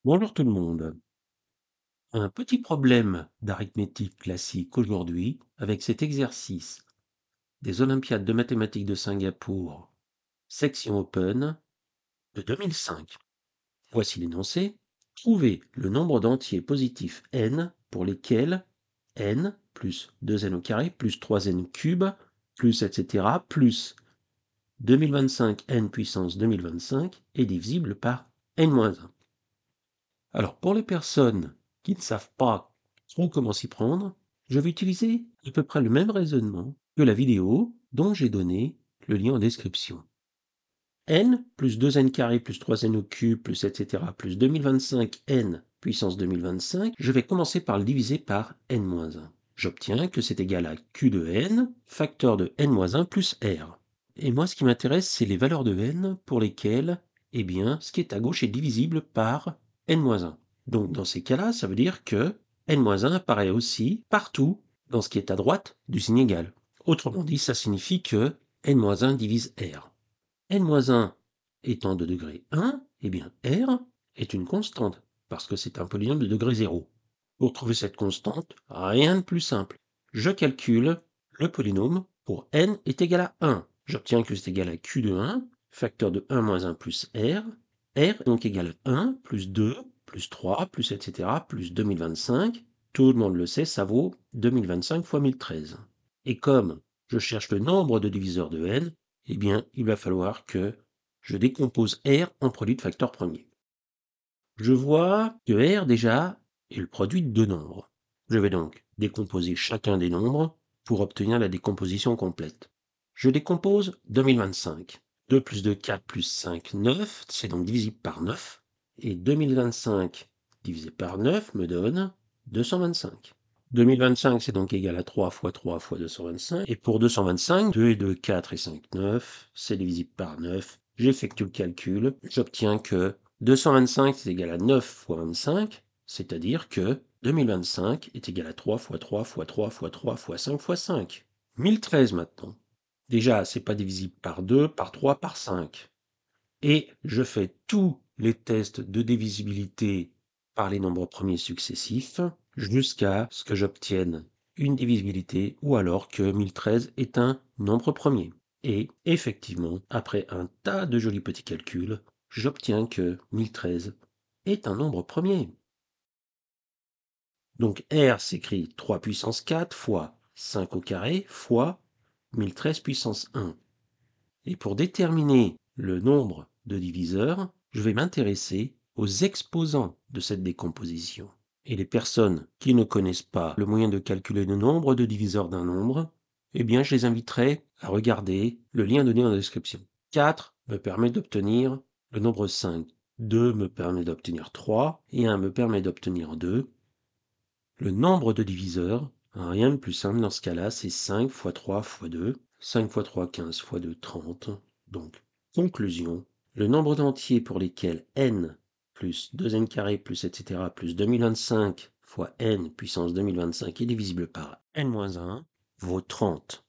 Bonjour tout le monde. Un petit problème d'arithmétique classique aujourd'hui avec cet exercice des Olympiades de mathématiques de Singapour, section Open de 2005. Voici l'énoncé. Trouvez le nombre d'entiers positifs n pour lesquels n plus 2n au carré plus 3n cube plus etc. plus 2025 n puissance 2025 est divisible par n-1. Alors, pour les personnes qui ne savent pas trop comment s'y prendre, je vais utiliser à peu près le même raisonnement que la vidéo dont j'ai donné le lien en description. N plus 2n carré plus 3n au cube plus etc. plus 2025 n puissance 2025, je vais commencer par le diviser par n-1. J'obtiens que c'est égal à q de n, facteur de n-1 plus r. Et moi, ce qui m'intéresse, c'est les valeurs de n pour lesquelles, eh bien, ce qui est à gauche est divisible par n-1. Donc, dans ces cas-là, ça veut dire que n-1 apparaît aussi partout dans ce qui est à droite du signe égal. Autrement dit, ça signifie que n-1 divise r. n-1 étant de degré 1, eh bien, r est une constante, parce que c'est un polynôme de degré 0. Pour trouver cette constante, rien de plus simple. Je calcule le polynôme pour n est égal à 1. J'obtiens que c'est égal à q de 1, facteur de 1 moins 1 plus r. R est donc égal à 1 plus 2 plus 3 plus etc. plus 2025. Tout le monde le sait, ça vaut 2025 fois 1013. Et comme je cherche le nombre de diviseurs de n, eh bien, il va falloir que je décompose R en produit de facteurs premiers. Je vois que R, déjà, est le produit de deux nombres. Je vais donc décomposer chacun des nombres pour obtenir la décomposition complète. Je décompose 2025. 2 plus 2, 4 plus 5, 9. C'est donc divisible par 9. Et 2025 divisé par 9 me donne 225. 2025, c'est donc égal à 3 fois 3 fois 225. Et pour 225, 2 et 2, 4 et 5, 9. C'est divisible par 9. J'effectue le calcul. J'obtiens que 225 c'est égal à 9 fois 25, c'est-à-dire que 2025 est égal à 3 fois 3 fois 3 fois 3 fois 5 fois 5. 1013 maintenant. Déjà, c'est pas divisible par 2, par 3, par 5. Et je fais tous les tests de divisibilité par les nombres premiers successifs jusqu'à ce que j'obtienne une divisibilité ou alors que 1013 est un nombre premier. Et effectivement, après un tas de jolis petits calculs, j'obtiens que 1013 est un nombre premier. Donc R s'écrit 3 puissance 4 fois 5 au carré fois 1013 puissance 1. Et pour déterminer le nombre de diviseurs, je vais m'intéresser aux exposants de cette décomposition. Et les personnes qui ne connaissent pas le moyen de calculer le nombre de diviseurs d'un nombre, eh bien, je les inviterai à regarder le lien donné en description. 4 me permet d'obtenir le nombre 5. 2 me permet d'obtenir 3 et 1 me permet d'obtenir 2. Le nombre de diviseurs, rien de plus simple dans ce cas-là, c'est 5 fois 3 fois 2. 5 fois 3, 15 fois 2, 30. Donc, conclusion, le nombre d'entiers pour lesquels n plus 2n carré plus etc. plus 2025 fois n puissance 2025 est divisible par n-1 vaut 30.